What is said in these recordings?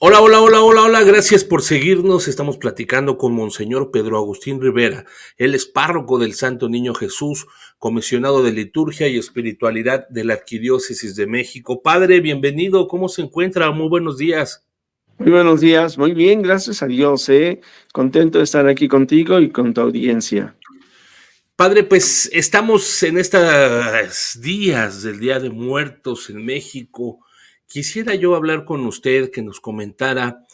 Hola, hola, hola, hola, hola, gracias por seguirnos. Estamos platicando con Monseñor Pedro Agustín Rivera. Él es párroco del Santo Niño Jesús, comisionado de liturgia y espiritualidad de la Arquidiócesis de México. Padre, bienvenido, ¿cómo se encuentra? Muy buenos días. Muy buenos días, muy bien, gracias a Dios, contento de estar aquí contigo y con tu audiencia. Padre, pues estamos en estos días del Día de Muertos en México. Quisiera yo hablar con usted, que nos comentara.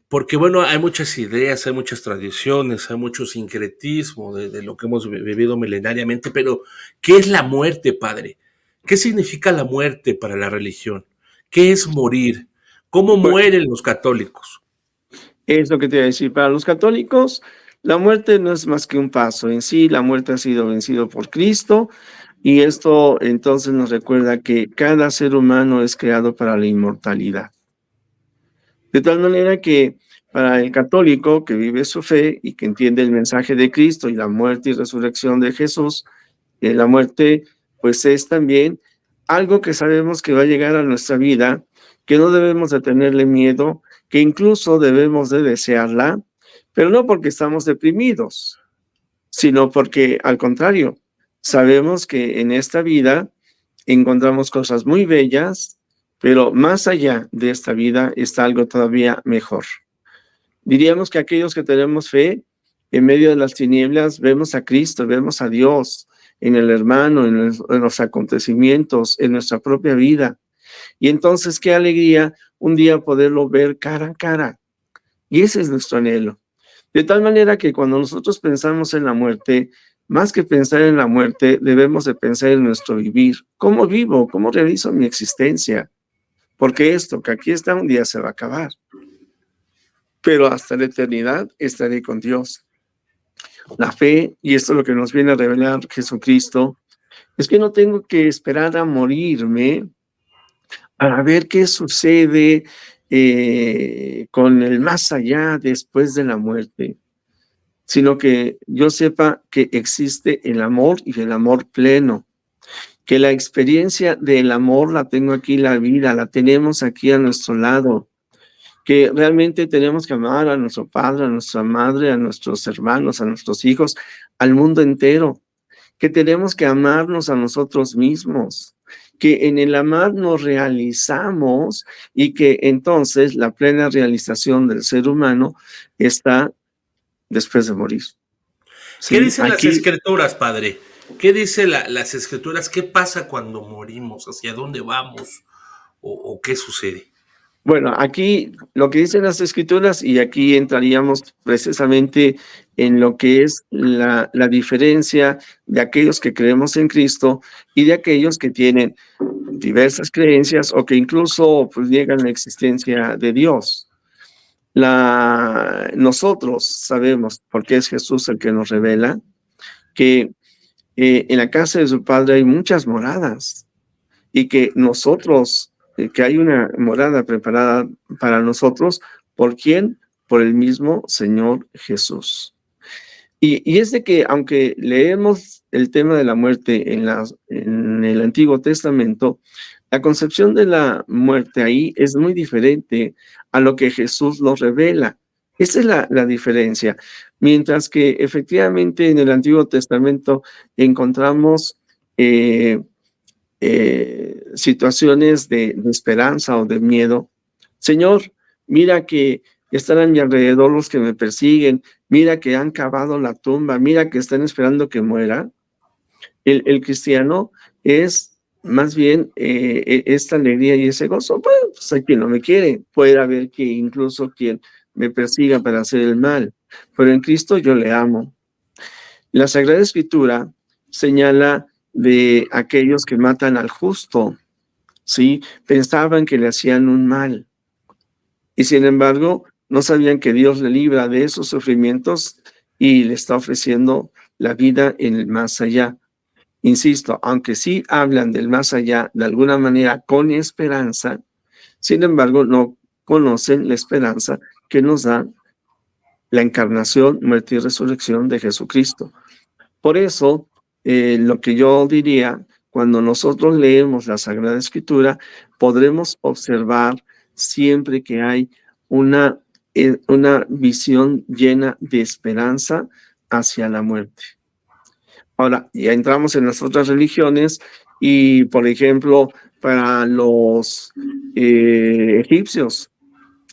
Porque bueno, hay muchas ideas, hay muchas tradiciones, hay mucho sincretismo de lo que hemos vivido milenariamente, pero ¿qué es la muerte, padre? ¿Qué significa la muerte para la religión? ¿Qué es morir? ¿Cómo Bueno, mueren los católicos? es lo que te iba a decir, para los católicos, la muerte no es más que un paso en sí, la muerte ha sido vencido por Cristo y esto entonces nos recuerda que cada ser humano es creado para la inmortalidad. De tal manera que para el católico que vive su fe y que entiende el mensaje de Cristo y la muerte y resurrección de Jesús, la muerte, pues es también algo que sabemos que va a llegar a nuestra vida, que no debemos de tenerle miedo, que incluso debemos de desearla, pero no porque estamos deprimidos, sino porque al contrario, sabemos que en esta vida encontramos cosas muy bellas, pero más allá de esta vida está algo todavía mejor. Diríamos que aquellos que tenemos fe, en medio de las tinieblas, vemos a Cristo, vemos a Dios en el hermano, en los acontecimientos, en nuestra propia vida. Y entonces, qué alegría un día poderlo ver cara a cara. Y ese es nuestro anhelo. De tal manera que cuando nosotros pensamos en la muerte, más que pensar en la muerte, debemos de pensar en nuestro vivir. ¿Cómo vivo? ¿Cómo realizo mi existencia? Porque esto que aquí está un día se va a acabar, pero hasta la eternidad estaré con Dios. La fe, y esto es lo que nos viene a revelar Jesucristo, es que no tengo que esperar a morirme para ver qué sucede con el más allá después de la muerte, sino que yo sepa que existe el amor y el amor pleno, que la experiencia del amor la tengo aquí, la vida, la tenemos aquí a nuestro lado, que realmente tenemos que amar a nuestro padre, a nuestra madre, a nuestros hermanos, a nuestros hijos, al mundo entero, que tenemos que amarnos a nosotros mismos, que en el amar nos realizamos y que entonces la plena realización del ser humano está después de morir. ¿Qué Sí, dicen las aquí, escrituras, padre? ¿Qué dicen las escrituras? ¿Qué pasa cuando morimos? ¿Hacia dónde vamos? ¿O qué sucede? bueno, aquí lo que dicen las escrituras, y aquí entraríamos precisamente en lo que es la diferencia de aquellos que creemos en Cristo y de aquellos que tienen diversas creencias o que incluso pues niegan la existencia de Dios. Nosotros sabemos, porque es Jesús el que nos revela, que en la casa de su Padre hay muchas moradas y que nosotros, que hay una morada preparada para nosotros, ¿por quién? Por el mismo Señor Jesús. Y es de que aunque leemos el tema de la muerte en el Antiguo Testamento, la concepción de la muerte ahí es muy diferente a lo que Jesús nos revela. Esa es la diferencia. Mientras que efectivamente en el Antiguo Testamento encontramos eh, situaciones de esperanza o de miedo. Señor, mira que están a mi alrededor los que me persiguen, mira que han cavado la tumba, mira que están esperando que muera. El cristiano es más bien esta alegría y ese gozo. Bueno, pues hay quien no me quiere, puede haber que incluso quien me persiga para hacer el mal, pero en Cristo yo le amo. La Sagrada Escritura señala de aquellos que matan al justo, ¿sí? Pensaban que le hacían un mal y sin embargo no sabían que Dios le libra de esos sufrimientos y le está ofreciendo la vida en el más allá. Insisto, aunque sí hablan del más allá de alguna manera con esperanza, sin embargo no conocen la esperanza que nos da la encarnación, muerte y resurrección de Jesucristo. Por eso, lo que yo diría, cuando nosotros leemos la Sagrada Escritura, podremos observar siempre que hay una visión llena de esperanza hacia la muerte. Ahora, ya entramos en las otras religiones y, por ejemplo, para los egipcios,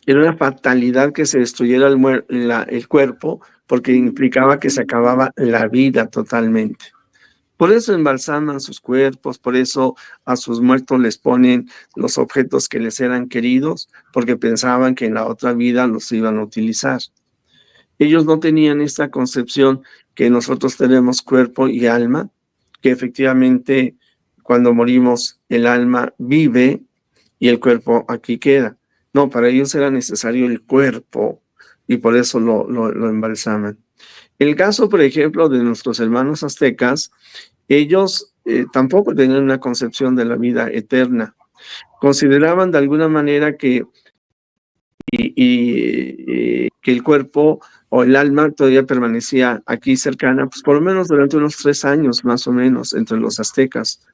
era una fatalidad que se destruyera el cuerpo porque implicaba que se acababa la vida totalmente. Por eso embalsaman sus cuerpos, por eso a sus muertos les ponen los objetos que les eran queridos, porque pensaban que en la otra vida los iban a utilizar. Ellos no tenían esta concepción que nosotros tenemos cuerpo y alma, que efectivamente cuando morimos el alma vive y el cuerpo aquí queda. No, para ellos era necesario el cuerpo y por eso lo embalsaman. El caso, por ejemplo, de nuestros hermanos aztecas, ellos tampoco tenían una concepción de la vida eterna. Consideraban de alguna manera que el cuerpo o el alma todavía permanecía aquí cercana, pues por lo menos durante unos 3 años más o menos entre los aztecas.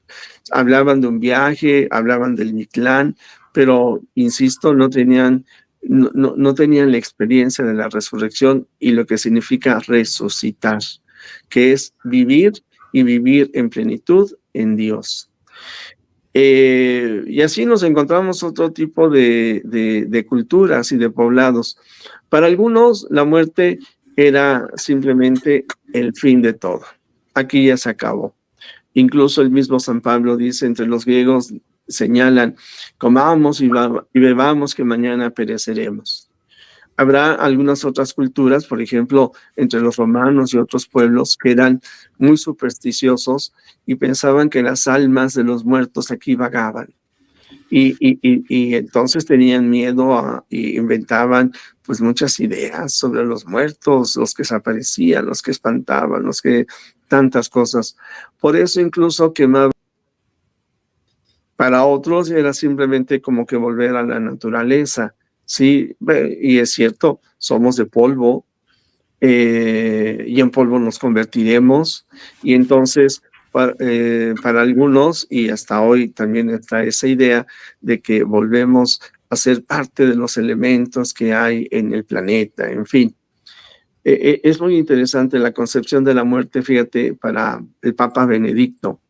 Hablaban de un viaje, hablaban del Mictlán, pero insisto, no tenían la experiencia de la resurrección y lo que significa resucitar, que es vivir y vivir en plenitud en Dios. Y así nos encontramos otro tipo de culturas y de poblados. Para algunos, la muerte era simplemente el fin de todo. Aquí ya se acabó. Incluso el mismo San Pablo dice, entre los griegos señalan, comamos y bebamos que mañana pereceremos. Habrá algunas otras culturas, por ejemplo, entre los romanos y otros pueblos que eran muy supersticiosos y pensaban que las almas de los muertos aquí vagaban. Y entonces tenían miedo y inventaban pues muchas ideas sobre los muertos, los que se aparecían, los que espantaban, tantas cosas. Por eso incluso quemaban. Para otros era simplemente como que volver a la naturaleza, ¿sí? Y es cierto, somos de polvo y en polvo nos convertiremos. Y entonces, para algunos, y hasta hoy también está esa idea de que volvemos a ser parte de los elementos que hay en el planeta, en fin. Es muy interesante la concepción de la muerte, fíjate, para el Papa Benedicto.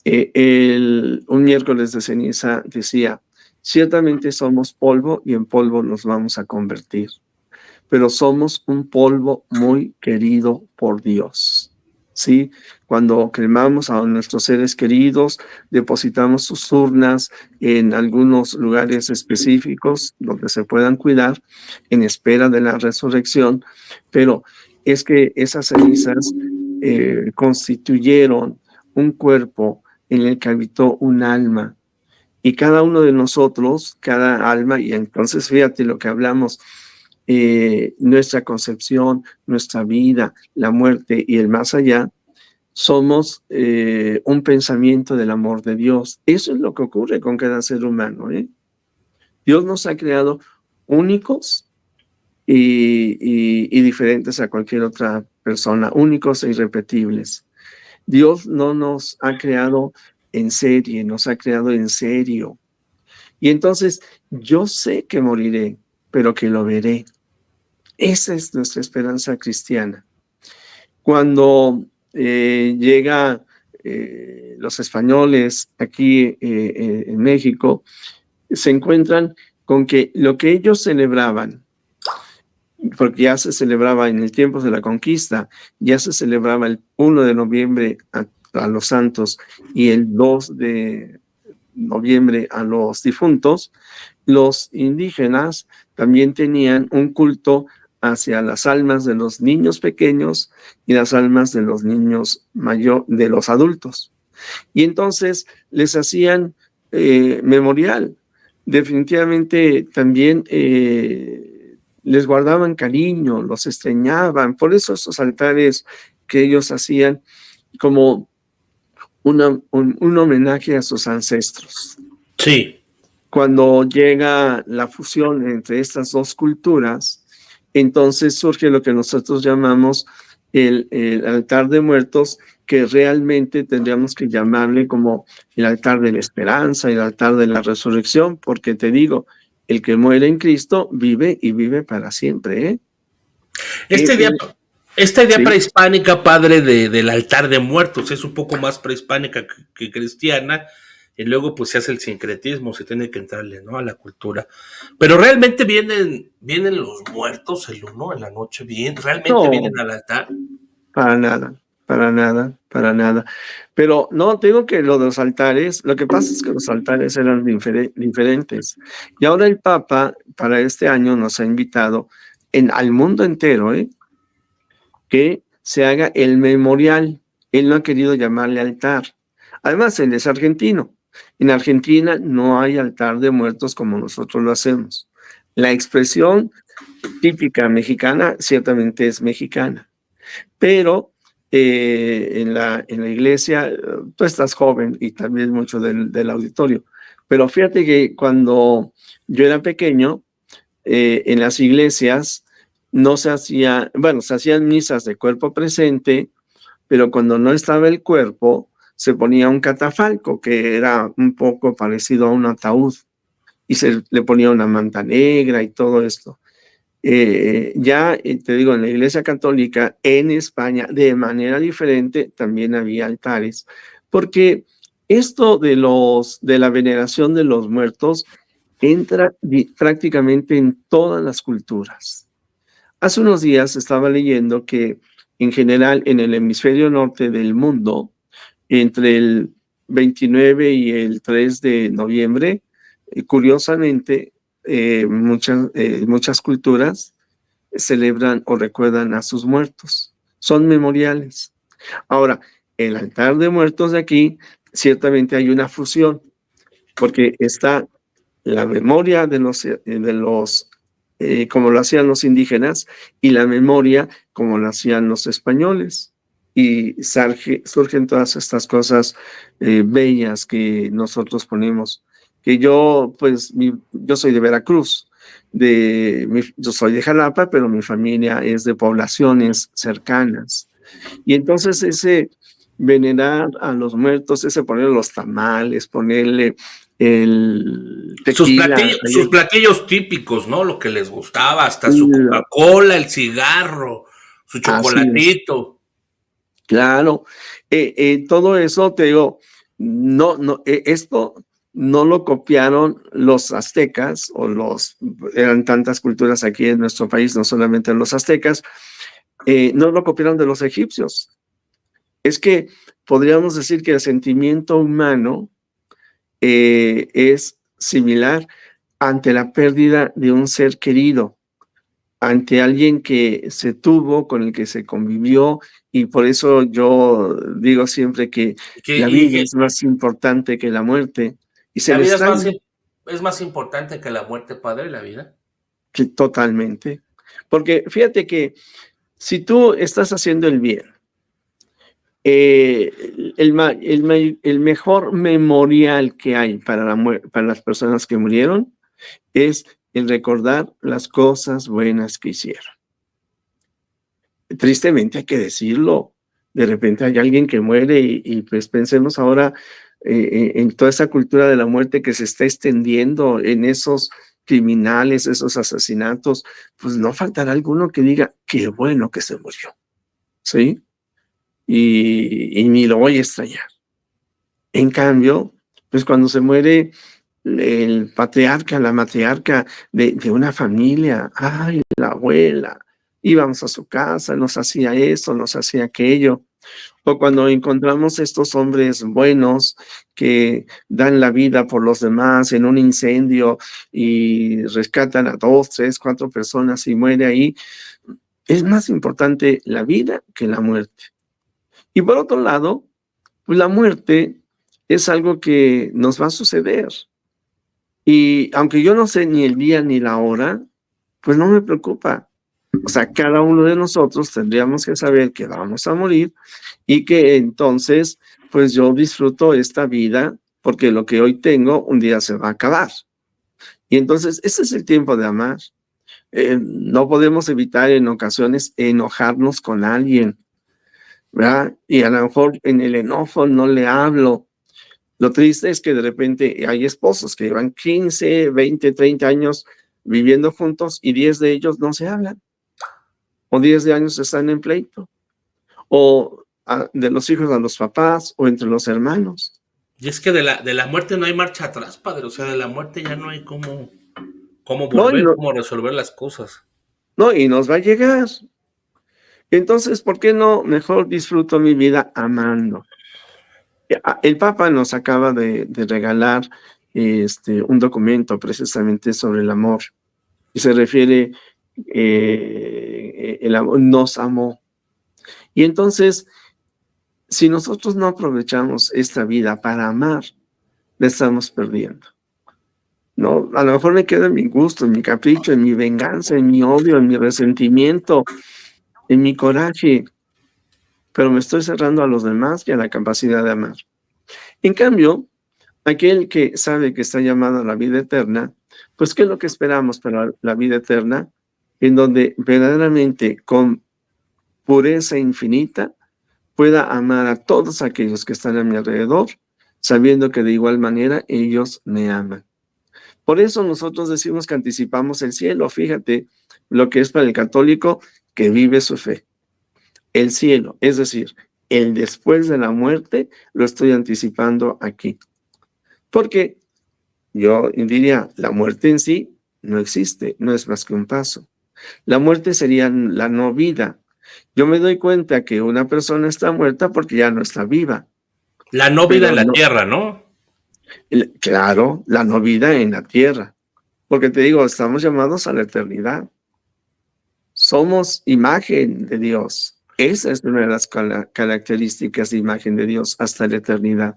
Un miércoles de ceniza decía, ciertamente somos polvo y en polvo nos vamos a convertir, pero somos un polvo muy querido por Dios. ¿Sí? Cuando cremamos a nuestros seres queridos, depositamos sus urnas en algunos lugares específicos donde se puedan cuidar en espera de la resurrección, pero es que esas cenizas constituyeron un cuerpo en el que habitó un alma. Y cada uno de nosotros, cada alma, y entonces fíjate lo que hablamos, nuestra concepción, nuestra vida, la muerte y el más allá, somos un pensamiento del amor de Dios. Eso es lo que ocurre con cada ser humano. Dios nos ha creado únicos y diferentes a cualquier otra persona, únicos e irrepetibles. Dios no nos ha creado en serie, nos ha creado en serio. Y entonces yo sé que moriré, pero que lo veré. Esa es nuestra esperanza cristiana. Cuando llegan los españoles aquí en México, se encuentran con que lo que ellos celebraban, porque ya se celebraba en el tiempo de la conquista, ya se celebraba el 1 de noviembre a los santos y el 2 de noviembre a los difuntos, los indígenas también tenían un culto hacia las almas de los niños pequeños y las almas de los niños de los adultos. Y entonces les hacían memorial. Definitivamente también les guardaban cariño, los extrañaban. Por eso esos altares que ellos hacían como un homenaje a sus ancestros. Sí. Cuando llega la fusión entre estas dos culturas, entonces surge lo que nosotros llamamos el altar de muertos, que realmente tendríamos que llamarle como el altar de la esperanza, el altar de la resurrección, porque te digo, El que muere en Cristo vive y vive para siempre, ¿eh? Esta idea, Eh, esta idea sí, prehispánica, padre, del altar de muertos, es un poco más prehispánica que cristiana, y luego pues se hace el sincretismo, se tiene que entrarle, ¿no? A la cultura. Pero realmente vienen los muertos el uno en la noche, bien, realmente no, vienen al altar. para nada, para nada, para nada. Pero no, te digo que lo de los altares, lo que pasa es que los altares eran diferentes. Y ahora el Papa, para este año, nos ha invitado al mundo entero, que se haga el memorial. Él no ha querido llamarle altar. Además, él es argentino. En Argentina no hay altar de muertos como nosotros lo hacemos. La expresión típica mexicana ciertamente es mexicana, pero en la iglesia, tú estás joven y también mucho del auditorio, pero fíjate que cuando yo era pequeño, en las iglesias no se hacía, bueno, se hacían misas de cuerpo presente, pero cuando no estaba el cuerpo, se ponía un catafalco, que era un poco parecido a un ataúd, y se le ponía una manta negra y todo esto. Te digo, en la Iglesia Católica en España, de manera diferente, también había altares, porque esto de la veneración de los muertos entra prácticamente en todas las culturas. Hace unos días estaba leyendo que en general en el hemisferio norte del mundo, entre el 29 y el 3 de noviembre, curiosamente, muchas culturas celebran o recuerdan a sus muertos. Son memoriales. Ahora, el altar de muertos de aquí, ciertamente hay una fusión, porque está la memoria como lo hacían los indígenas, y la memoria como lo hacían los españoles. Y surgen todas estas cosas bellas que nosotros ponemos. Que yo, pues, yo soy de Veracruz, yo soy de Jalapa, pero mi familia es de poblaciones cercanas. Y entonces ese venerar a los muertos, ese ponerle los tamales, ponerle el tequila, Sus platillos típicos, ¿no? Lo que les gustaba, hasta su Coca-Cola, el cigarro, su así es, chocolatito. claro. Todo eso, te digo, esto no lo copiaron los aztecas eran tantas culturas aquí en nuestro país, no solamente los aztecas, no lo copiaron de los egipcios. Es que podríamos decir que el sentimiento humano es similar ante la pérdida de un ser querido, ante alguien que se tuvo, con el que se convivió, y por eso yo digo siempre que la vida Que es más importante que la muerte, y se la le vida extraña, es más importante que la muerte, padre, la vida. que totalmente. Porque fíjate que si tú estás haciendo el bien, el mejor memorial que hay para las personas que murieron es el recordar las cosas buenas que hicieron. Tristemente hay que decirlo. De repente hay alguien que muere y pues pensemos ahora en toda esa cultura de la muerte que se está extendiendo en esos criminales, esos asesinatos, pues no faltará alguno que diga, qué bueno que se murió, ¿sí? Y ni lo voy a extrañar. En cambio, pues cuando se muere el patriarca, la matriarca de una familia, ay, la abuela, íbamos a su casa, nos hacía eso, nos hacía aquello. O cuando encontramos estos hombres buenos que dan la vida por los demás en un incendio y rescatan a 2, 3, 4 personas y muere ahí, es más importante la vida que la muerte. Y por otro lado, pues la muerte es algo que nos va a suceder. Y aunque yo no sé ni el día ni la hora, pues no me preocupa. O sea, cada uno de nosotros tendríamos que saber que vamos a morir y que entonces, pues yo disfruto esta vida porque lo que hoy tengo un día se va a acabar. Y entonces, ese es el tiempo de amar. No podemos evitar en ocasiones enojarnos con alguien, ¿verdad? Y a lo mejor en el enojo no le hablo. Lo triste es que de repente hay esposos que llevan 15, 20, 30 años viviendo juntos y 10 de ellos no se hablan, o 10 de años están en pleito, o de los hijos a los papás, o entre los hermanos. Y es que de la muerte no hay marcha atrás, padre. O sea, de la muerte ya no hay cómo No, volver, cómo resolver las cosas. no, y nos va a llegar. Entonces, ¿por qué no mejor disfruto mi vida amando? El Papa nos acaba de regalar un documento precisamente sobre el amor, y se refiere, el amor nos amó. Y entonces, si nosotros no aprovechamos esta vida para amar, la estamos perdiendo. No, a lo mejor me quedo en mi gusto, en mi capricho, en mi venganza, en mi odio, en mi resentimiento, en mi coraje, pero me estoy cerrando a los demás y a la capacidad de amar. En cambio, aquel que sabe que está llamado a la vida eterna, pues, ¿qué es lo que esperamos para la vida eterna? En donde verdaderamente, con pureza infinita, pueda amar a todos aquellos que están a mi alrededor, sabiendo que de igual manera ellos me aman. Por eso nosotros decimos que anticipamos el cielo. Fíjate lo que es para el católico que vive su fe. El cielo, es decir, el después de la muerte, lo estoy anticipando aquí. Porque yo diría, la muerte en sí no existe, no es más que un paso. La muerte sería la no vida. Yo me doy cuenta que una persona está muerta porque ya no está viva, La no vida en pero la no, tierra, ¿no? claro, la no vida en la tierra. Porque te digo, estamos llamados a la eternidad. Somos imagen de Dios. Esa es una de las características de imagen de Dios hasta la eternidad.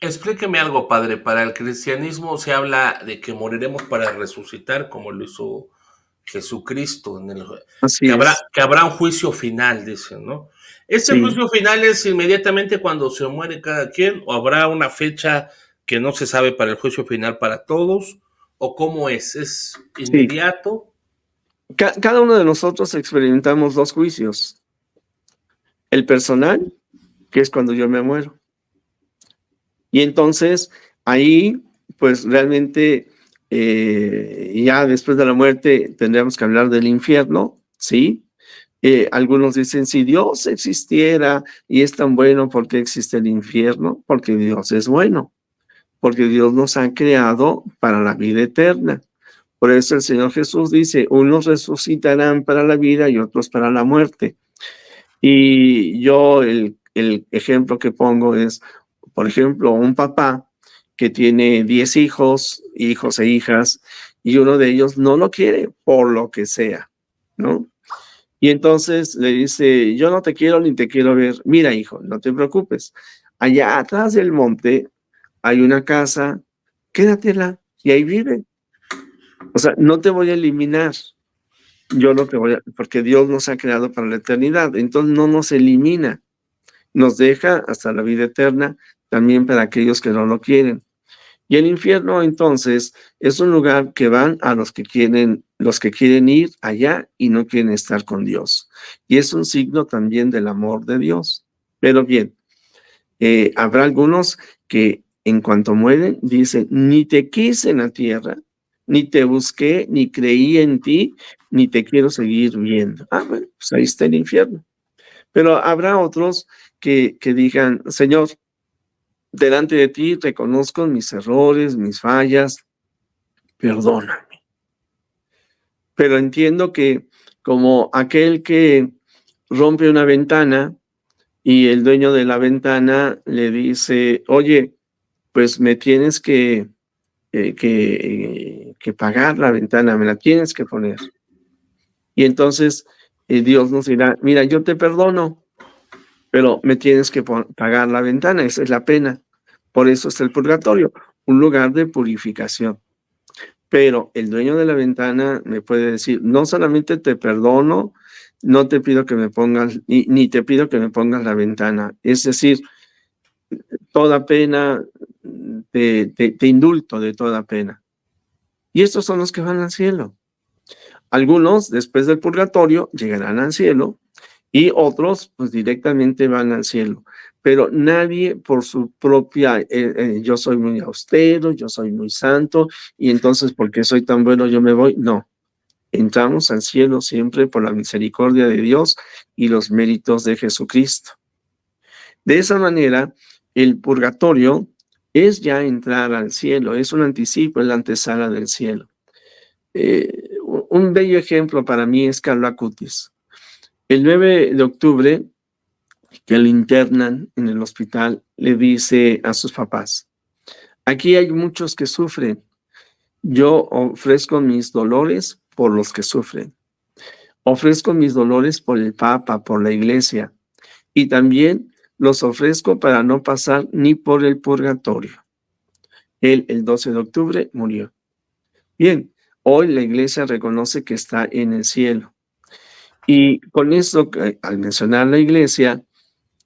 Explíqueme algo, padre. Para el cristianismo se habla de que moriremos para resucitar, como lo hizo Jesucristo, Así es. que habrá un juicio final, dicen, ¿no? ¿Este Sí, juicio final es inmediatamente cuando se muere cada quien, o habrá una fecha que no se sabe para el juicio final para todos? ¿O cómo es? ¿Es sí. inmediato? Cada uno de nosotros experimentamos dos juicios. El personal, que es cuando yo me muero. Y entonces ahí, pues realmente, ya después de la muerte tendríamos que hablar del infierno, ¿sí? Algunos dicen, si Dios existiera y es tan bueno, ¿por qué existe el infierno? Porque Dios es bueno, porque Dios nos ha creado para la vida eterna. Por eso el Señor Jesús dice, unos resucitarán para la vida y otros para la muerte. Y yo el ejemplo que pongo es, por ejemplo, un papá que tiene 10 hijos, hijos e hijas, y uno de ellos no lo quiere por lo que sea, ¿no? Y entonces le dice, yo no te quiero ni te quiero ver. Mira, hijo, no te preocupes. Allá atrás del monte hay una casa, quédatela y ahí vive. O sea, no te voy a eliminar. Yo no te voy a, porque Dios nos ha creado para la eternidad. Entonces no nos elimina. Nos deja hasta la vida eterna también para aquellos que no lo quieren. Y el infierno, entonces, es un lugar que van a los que quieren ir allá y no quieren estar con Dios. Y es un signo también del amor de Dios. Pero bien, habrá algunos que en cuanto mueren dicen, ni te quise en la tierra, ni te busqué, ni creí en ti, ni te quiero seguir viendo. Ah, bueno, pues ahí está el infierno. Pero habrá otros que digan, Señor, delante de ti reconozco mis errores, mis fallas, perdóname. Pero entiendo que como aquel que rompe una ventana y el dueño de la ventana le dice, oye, pues me tienes que pagar la ventana, me la tienes que poner. Y entonces Dios nos dirá, mira, yo te perdono, pero me tienes que pagar la ventana, esa es la pena. Por eso está el purgatorio, un lugar de purificación. Pero el dueño de la ventana me puede decir, no solamente te perdono, no te pido que me pongas, ni te pido que me pongas la ventana. Es decir, toda pena, te indulto de toda pena. Y estos son los que van al cielo. Algunos, después del purgatorio, llegarán al cielo y otros, pues directamente van al cielo. pero nadie por su propia, yo soy muy austero, yo soy muy santo, y entonces porque soy tan bueno yo me voy. No, entramos al cielo siempre por la misericordia de Dios y los méritos de Jesucristo. De esa manera, el purgatorio es ya entrar al cielo, es un anticipo, es la antesala del cielo. Un bello ejemplo para mí es Carlo Acutis. El 9 de octubre, que lo internan en el hospital, le dice a sus papás: aquí hay muchos que sufren, yo ofrezco mis dolores por los que sufren, ofrezco mis dolores por el Papa, por la Iglesia, y también los ofrezco para no pasar ni por el purgatorio. Él, el 12 de octubre, murió. Bien, hoy la Iglesia reconoce que está en el cielo. Y con esto, al mencionar la Iglesia,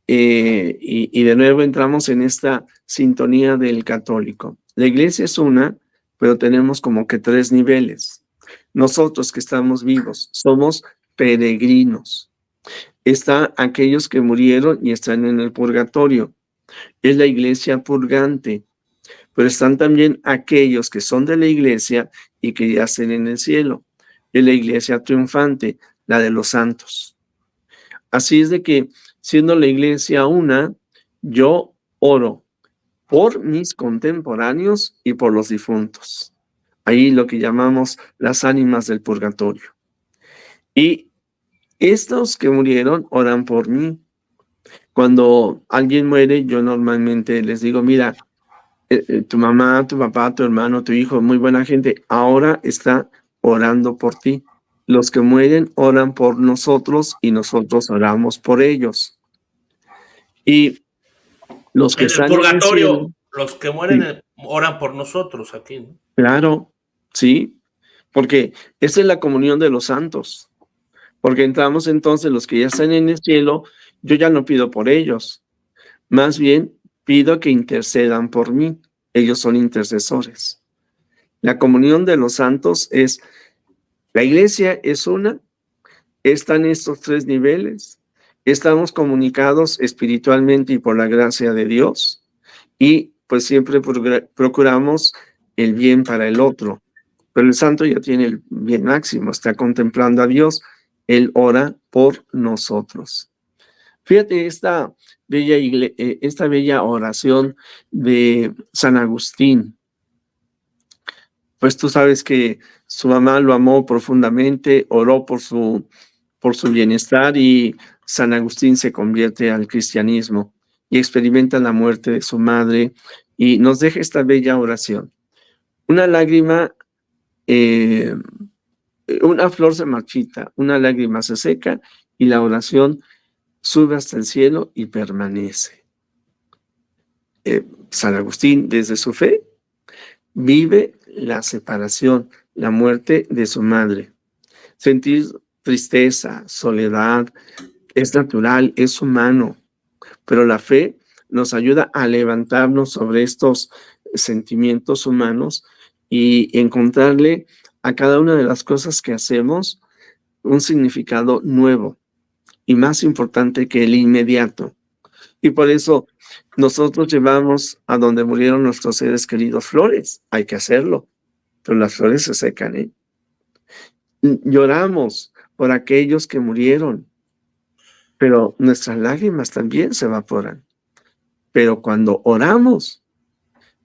y de nuevo entramos en esta sintonía del católico. La Iglesia es una, pero tenemos como que tres niveles. Nosotros que estamos vivos somos peregrinos. Están aquellos que murieron y están en el purgatorio. Es la Iglesia purgante. Pero están también aquellos que son de la Iglesia y que ya están en el cielo. Es la Iglesia triunfante, la de los santos. Así es de que, siendo la Iglesia una, yo oro por mis contemporáneos y por los difuntos. Ahí lo que llamamos las ánimas del purgatorio. Y estos que murieron oran por mí. Cuando alguien muere, yo normalmente les digo: mira, tu mamá, tu papá, tu hermano, tu hijo, muy buena gente, ahora está orando por ti. Los que mueren oran por nosotros y nosotros oramos por ellos. Y los que En el están en el cielo, purgatorio, los que mueren sí, oran por nosotros aquí, ¿no? claro, sí, porque esa es la comunión de los santos. Porque entramos entonces los que ya están en el cielo, yo ya no pido por ellos, más bien pido que intercedan por mí. Ellos son intercesores. La comunión de los santos es, la iglesia es una, están estos tres niveles, estamos comunicados espiritualmente y por la gracia de Dios, y pues siempre procuramos el bien para el otro. Pero el santo ya tiene el bien máximo, está contemplando a Dios, él ora por nosotros. Fíjate esta bella oración de San Agustín. Pues tú sabes que su mamá lo amó profundamente, oró por su bienestar, y San Agustín se convierte al cristianismo y experimenta la muerte de su madre y nos deja esta bella oración. Una lágrima, eh, una flor se marchita, una lágrima se seca y la oración sube hasta el cielo y permanece. San Agustín, desde su fe, vive la separación, la muerte de su madre. Sentir tristeza, soledad, es natural, es humano, pero la fe nos ayuda a levantarnos sobre estos sentimientos humanos y encontrarle a cada una de las cosas que hacemos un significado nuevo y más importante que el inmediato. Y por eso nosotros llevamos a donde murieron nuestros seres queridos flores. Hay que hacerlo, pero las flores se secan, ¿eh? Lloramos por aquellos que murieron, pero nuestras lágrimas también se evaporan. Pero cuando oramos,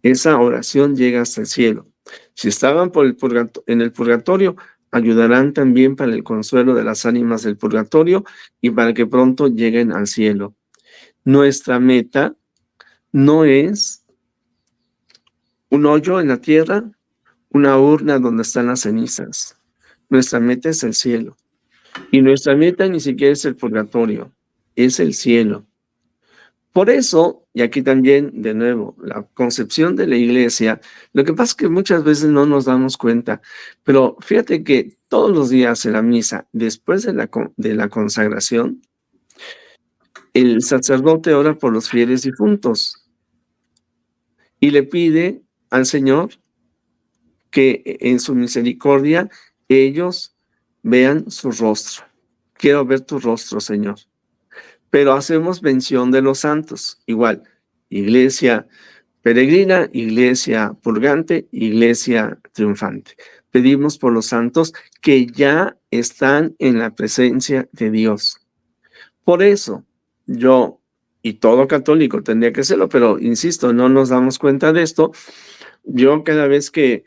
esa oración llega hasta el cielo. Si estaban en el purgatorio, ayudarán también para el consuelo de las ánimas del purgatorio y para que pronto lleguen al cielo. Nuestra meta no es un hoyo en la tierra, una urna donde están las cenizas. Nuestra meta es el cielo. Y nuestra meta ni siquiera es el purgatorio, es el cielo. Por eso, y aquí también, de nuevo, la concepción de la iglesia, lo que pasa es que muchas veces no nos damos cuenta, pero fíjate que todos los días en la misa, después de la consagración, el sacerdote ora por los fieles difuntos y le pide al Señor que en su misericordia ellos vean su rostro. Quiero ver tu rostro, Señor. pero hacemos mención de los santos. Igual, iglesia peregrina, iglesia purgante, iglesia triunfante. Pedimos por los santos que ya están en la presencia de Dios. Por eso, yo y todo católico tendría que hacerlo, pero insisto, no nos damos cuenta de esto. Yo cada vez que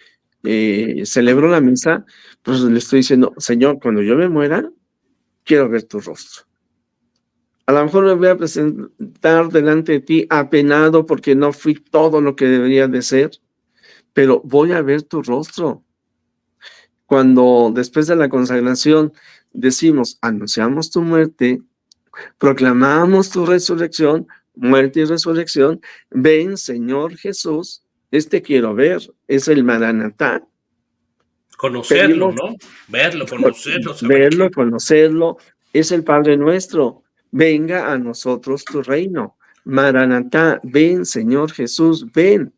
celebro la misa, pues le estoy diciendo, Señor, cuando yo me muera, quiero ver tu rostro. A lo mejor me voy a presentar delante de ti apenado porque no fui todo lo que debería de ser, pero voy a ver tu rostro. Cuando después de la consagración decimos, anunciamos tu muerte, proclamamos tu resurrección, muerte y resurrección, ven, Señor Jesús, quiero ver, es el Maranatá. Conocerlo, Pedimos ¿no? Verlo, conocerlo, saber verlo, quién. conocerlo, es el Padre nuestro. Venga a nosotros tu reino. Maranatá, ven, Señor Jesús, ven.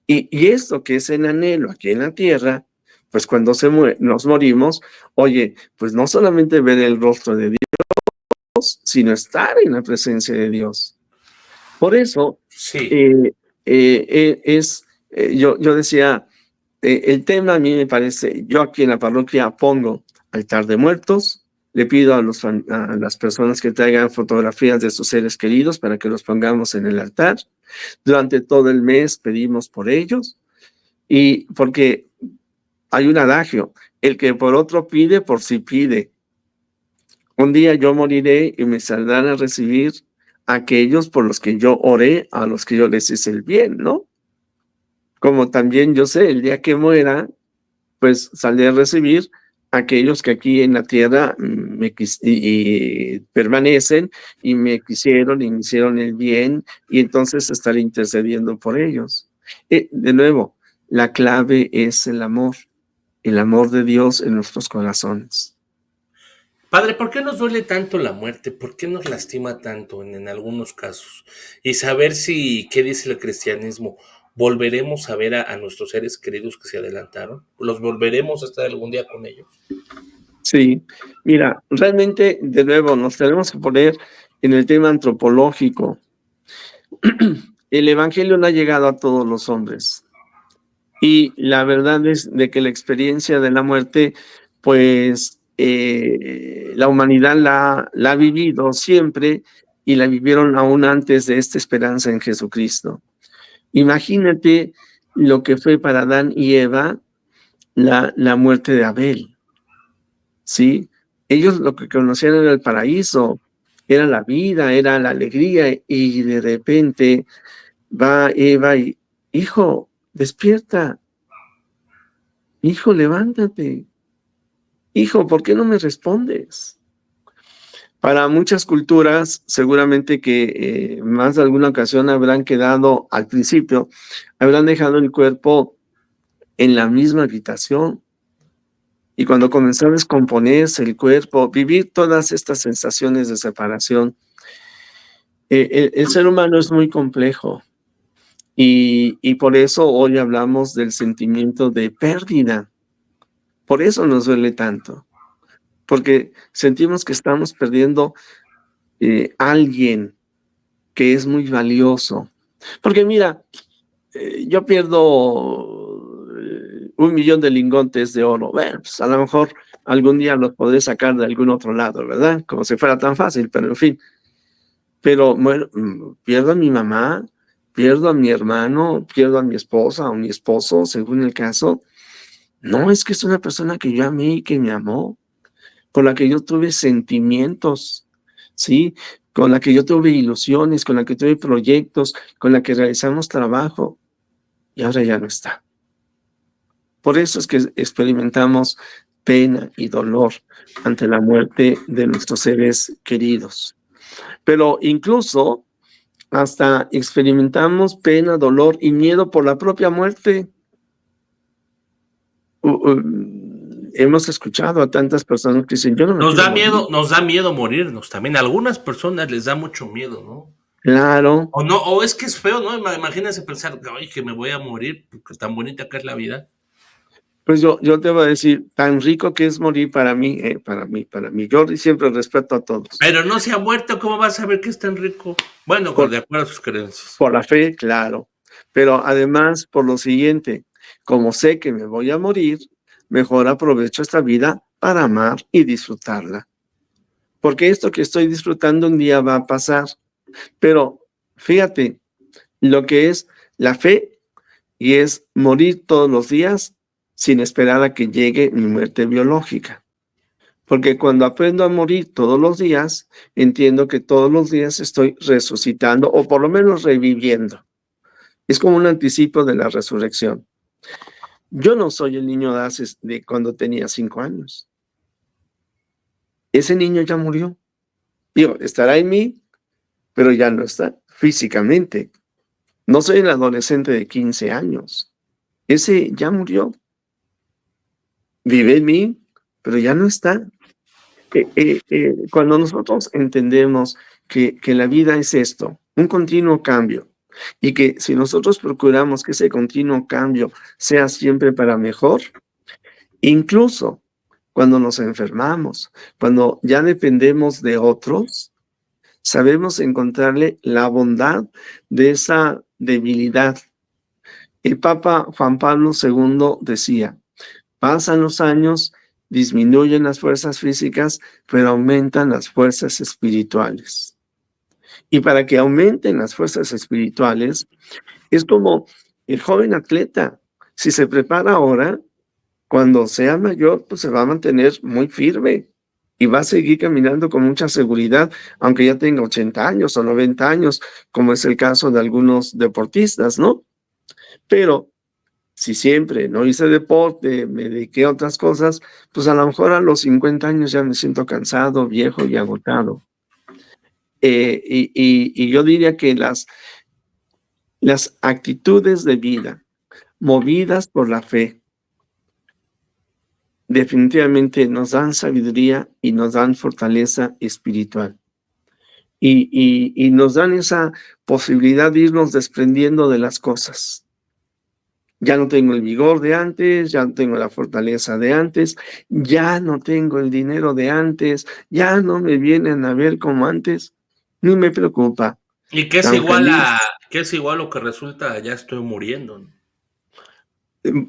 Y esto que es el anhelo aquí en la tierra, pues cuando nos morimos, oye, pues no solamente ver el rostro de Dios, sino estar en la presencia de Dios. Por eso, Sí. eh, yo decía, el tema a mí me parece, yo aquí en la parroquia pongo altar de muertos, le pido a las personas que traigan fotografías de sus seres queridos para que los pongamos en el altar. Durante todo el mes pedimos por ellos, y porque hay un adagio, el que por otro pide, por sí pide. Un día yo moriré y me saldrán a recibir aquellos por los que yo oré, a los que yo les hice el bien, ¿no? Como también yo sé, el día que muera, pues saldré a recibir aquellos que aquí en la tierra y permanecen y me quisieron y me hicieron el bien, y entonces estaré intercediendo por ellos. De nuevo, la clave es el amor de Dios en nuestros corazones. Padre, ¿por qué nos duele tanto la muerte? ¿Por qué nos lastima tanto en algunos casos? Y saber si, ¿qué dice el cristianismo? ¿Volveremos a ver a nuestros seres queridos que se adelantaron? ¿Los volveremos a estar algún día con ellos? Sí, mira, realmente, de nuevo, nos tenemos que poner en el tema antropológico. El evangelio no ha llegado a todos los hombres. Y la verdad es de que la experiencia de la muerte, pues la humanidad la ha vivido siempre, y la vivieron aún antes de esta esperanza en Jesucristo. Imagínate lo que fue para Adán y Eva la muerte de Abel, ¿sí? Ellos lo que conocían era el paraíso, era la vida, era la alegría, y de repente va Eva y, hijo, despierta, hijo, levántate, hijo, ¿por qué no me respondes? Para muchas culturas, seguramente que más de alguna ocasión habrán quedado al principio, habrán dejado el cuerpo en la misma habitación, y cuando comenzó a descomponerse el cuerpo, vivir todas estas sensaciones de separación. El ser humano es muy complejo, y por eso hoy hablamos del sentimiento de pérdida. Por eso nos duele tanto, porque sentimos que estamos perdiendo alguien que es muy valioso. Porque mira, yo pierdo 1,000,000 de lingotes de oro. Bueno, pues a lo mejor algún día los podré sacar de algún otro lado, ¿verdad? Como si fuera tan fácil, pero en fin. Pero bueno, pierdo a mi mamá, pierdo a mi hermano, pierdo a mi esposa o mi esposo, según el caso. No, es que es una persona que yo amé y que me amó, con la que yo tuve sentimientos, ¿sí? Con la que yo tuve ilusiones, con la que tuve proyectos, con la que realizamos trabajo, y ahora ya no está. Por eso es que experimentamos pena y dolor ante la muerte de nuestros seres queridos. Pero incluso hasta experimentamos pena, dolor y miedo por la propia muerte. Hemos escuchado a tantas personas que dicen, yo no me quiero morir. Nos da miedo morirnos también. A algunas personas les da mucho miedo, ¿no? Claro, O no, o es que es feo, ¿no? Imagínense pensar, ay, que me voy a morir, porque tan bonita que es la vida. Pues yo te voy a decir, tan rico que es morir para mí, para mí, para mí. Yo siempre respeto a todos. Pero no se ha muerto, ¿cómo vas a saber que es tan rico? Bueno, Por, de acuerdo a sus creencias. por la fe, claro. Pero además, por lo siguiente, como sé que me voy a morir, mejor aprovecho esta vida para amar y disfrutarla. Porque esto que estoy disfrutando un día va a pasar. Pero fíjate, lo que es la fe y es morir todos los días sin esperar a que llegue mi muerte biológica. Porque cuando aprendo a morir todos los días, entiendo que todos los días estoy resucitando o por lo menos reviviendo. Es como un anticipo de la resurrección. Yo no soy el niño de cuando tenía 5 años. Ese niño ya murió. Digo, estará en mí, pero ya no está físicamente. No soy el adolescente de 15 años. Ese ya murió. Vive en mí, pero ya no está. Cuando nosotros entendemos que la vida es esto, un continuo cambio, y que si nosotros procuramos que ese continuo cambio sea siempre para mejor, incluso cuando nos enfermamos, cuando ya dependemos de otros, sabemos encontrarle la bondad de esa debilidad. El Papa Juan Pablo II decía, pasan los años, disminuyen las fuerzas físicas, pero aumentan las fuerzas espirituales. Y para que aumenten las fuerzas espirituales, es como el joven atleta. Si se prepara ahora, cuando sea mayor, pues se va a mantener muy firme y va a seguir caminando con mucha seguridad, aunque ya tenga 80 años o 90 años, como es el caso de algunos deportistas, ¿no? Pero si siempre no hice deporte, me dediqué a otras cosas, pues a lo mejor a los 50 años ya me siento cansado, viejo y agotado. Y yo diría que las actitudes de vida movidas por la fe definitivamente nos dan sabiduría y nos dan fortaleza espiritual. Y nos dan esa posibilidad de irnos desprendiendo de las cosas. Ya no tengo el vigor de antes, ya no tengo la fortaleza de antes, ya no tengo el dinero de antes, ya no me vienen a ver como antes, ni me preocupa. Y que es Tan igual feliz. que es igual lo que resulta, ya estoy muriendo, ¿no?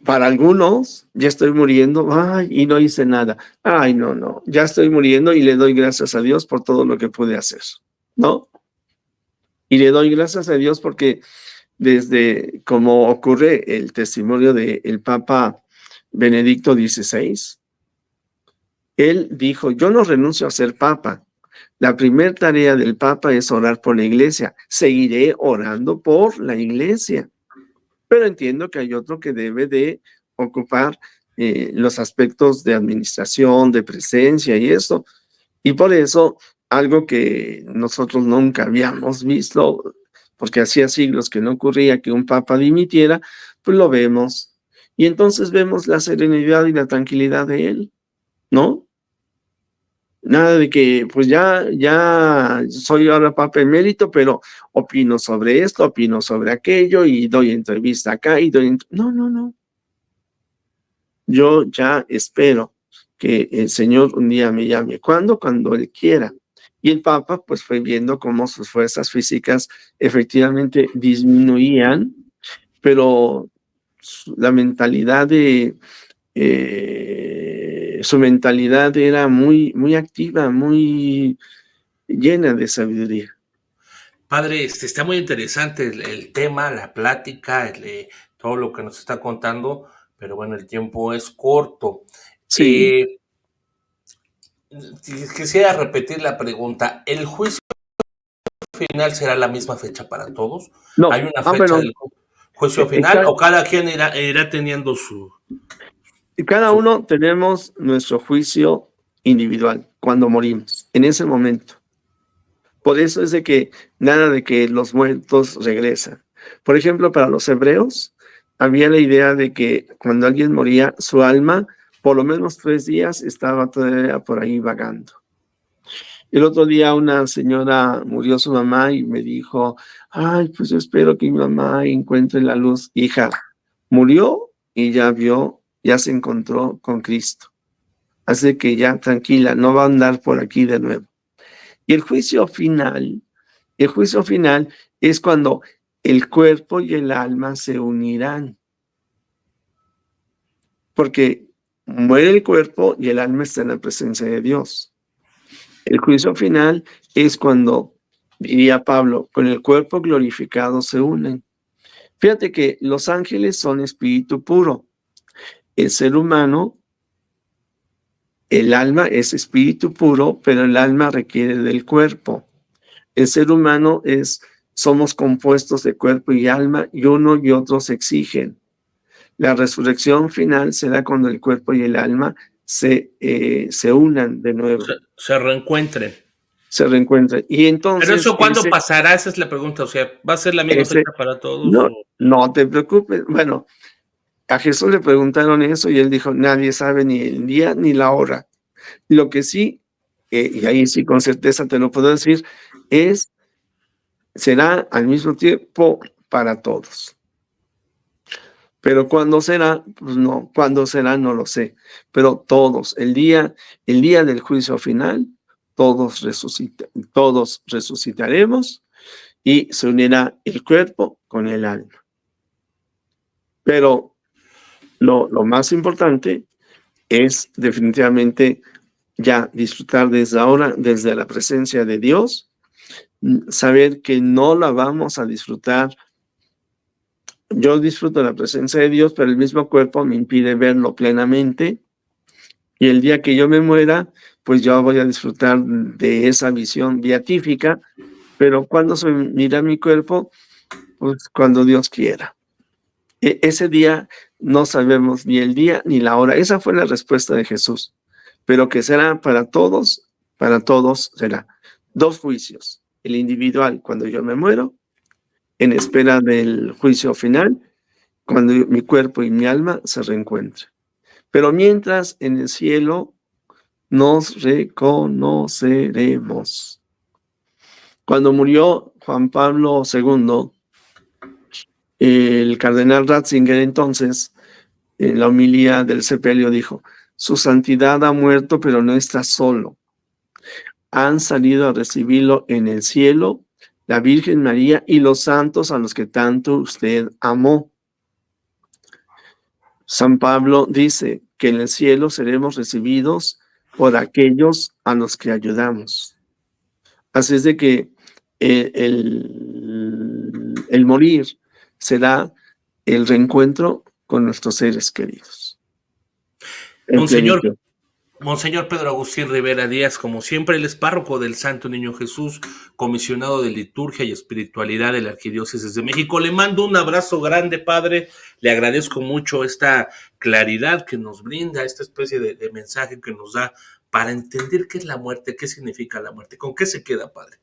Para algunos, ya estoy muriendo, ay, y no hice nada. Ay, no, ya estoy muriendo y le doy gracias a Dios por todo lo que pude hacer, ¿no? Y le doy gracias a Dios porque desde como ocurre el testimonio del Papa Benedicto XVI, él dijo, yo no renuncio a ser Papa. La primera tarea del Papa es orar por la iglesia. Seguiré orando por la iglesia. Pero entiendo que hay otro que debe de ocupar los aspectos de administración, de presencia y eso. Y por eso, algo que nosotros nunca habíamos visto, porque hacía siglos que no ocurría que un papa dimitiera, pues lo vemos. Y entonces vemos la serenidad y la tranquilidad de él, ¿no? Nada de que, pues ya soy ahora papa emérito, pero opino sobre esto, opino sobre aquello, y doy entrevista acá, y no. Yo ya espero que el Señor un día me llame. ¿Cuándo? Cuando Él quiera. Y el Papa, pues, fue viendo cómo sus fuerzas físicas efectivamente disminuían, pero la mentalidad su mentalidad era muy, muy activa, muy llena de sabiduría. Padre, está muy interesante el tema, la plática, todo lo que nos está contando, pero bueno, el tiempo es corto. Sí, Eh, Quisiera repetir la pregunta. ¿El juicio final será la misma fecha para todos? ¿Hay no, una fecha pero del juicio final o cada quien irá teniendo cada su... uno tenemos nuestro juicio individual cuando morimos, en ese momento. Por eso es de que nada de que los muertos regresan. Por ejemplo, para los hebreos, había la idea de que cuando alguien moría, su alma, por lo menos 3 días, estaba todavía por ahí vagando. El otro día una señora murió su mamá y me dijo, ay, pues yo espero que mi mamá encuentre la luz. Hija, murió y ya vio ya se encontró con Cristo. Así que ya tranquila, no va a andar por aquí de nuevo. Y el juicio final es cuando el cuerpo y el alma se unirán, porque muere el cuerpo y el alma está en la presencia de Dios. El juicio final es cuando, diría Pablo, con el cuerpo glorificado se unen. Fíjate que los ángeles son espíritu puro. El ser humano, el alma es espíritu puro, pero el alma requiere del cuerpo. El ser humano somos compuestos de cuerpo y alma, y uno y otro se exigen. La resurrección final será cuando el cuerpo y el alma se unan de nuevo, Se reencuentren. se reencuentran. Y Pero entonces eso, ¿cuándo pasará? Esa es la pregunta. O sea, ¿va a ser la misma ese, fecha para todos? no, no te preocupes. Bueno, a Jesús le preguntaron eso y él dijo, nadie sabe ni el día ni la hora. Lo que sí, y ahí sí con certeza te lo puedo decir, será al mismo tiempo para todos. Pero ¿cuándo será? Pues no, ¿cuándo será? No lo sé. Pero todos, el día del juicio final, todos resucitaremos y se unirá el cuerpo con el alma. Pero lo más importante es definitivamente ya disfrutar desde ahora, desde la presencia de Dios, saber que no la vamos a disfrutar. Yo disfruto la presencia de Dios, pero el mismo cuerpo me impide verlo plenamente. Y el día que yo me muera, pues yo voy a disfrutar de esa visión beatífica. Pero ¿cuándo se unirá mi cuerpo? Pues cuando Dios quiera. Ese día no sabemos ni el día ni la hora. Esa fue la respuesta de Jesús. Pero que será para todos será. 2 juicios. El individual cuando yo me muero, en espera del juicio final, cuando mi cuerpo y mi alma se reencuentren. Pero mientras en el cielo nos reconoceremos. Cuando murió Juan Pablo II, el cardenal Ratzinger entonces, en la homilía del sepelio dijo, su santidad ha muerto, pero no está solo. Han salido a recibirlo en el cielo la Virgen María y los santos a los que tanto usted amó. San Pablo dice que en el cielo seremos recibidos por aquellos a los que ayudamos. Así es de que el morir será el reencuentro con nuestros seres queridos. Monseñor Pedro Agustín Rivera Díaz, como siempre, él es párroco del Santo Niño Jesús, comisionado de liturgia y espiritualidad de la Arquidiócesis de México. Le mando un abrazo grande, padre. Le agradezco mucho esta claridad que nos brinda, esta especie de mensaje que nos da para entender qué es la muerte, qué significa la muerte, con qué se queda, padre.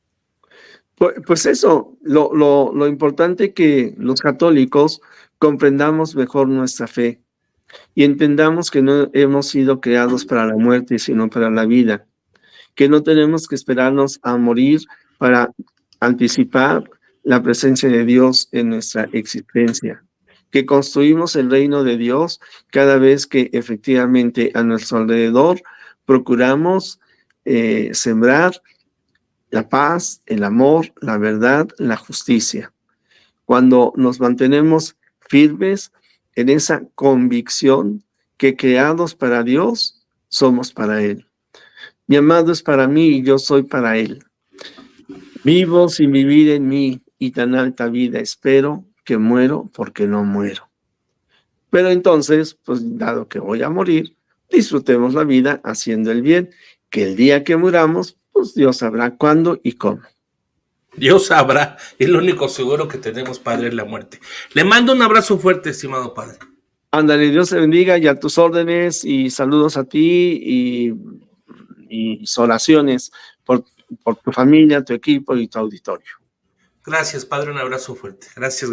Pues eso, lo importante que los católicos comprendamos mejor nuestra fe y entendamos que no hemos sido creados para la muerte, sino para la vida, que no tenemos que esperarnos a morir para anticipar la presencia de Dios en nuestra existencia, que construimos el reino de Dios cada vez que efectivamente a nuestro alrededor procuramos sembrar la paz, el amor, la verdad, la justicia. Cuando nos mantenemos firmes en esa convicción que creados para Dios, somos para Él. Mi amado es para mí y yo soy para Él. Vivo sin vivir en mí y tan alta vida espero que muero porque no muero. Pero entonces, pues dado que voy a morir, disfrutemos la vida haciendo el bien, que el día que muramos, pues Dios sabrá cuándo y cómo. Dios sabrá, es lo único seguro que tenemos, padre, es la muerte. Le mando un abrazo fuerte, estimado padre. Ándale, Dios te bendiga y a tus órdenes y saludos a ti y oraciones por tu familia, tu equipo y tu auditorio. Gracias, padre, un abrazo fuerte. Gracias.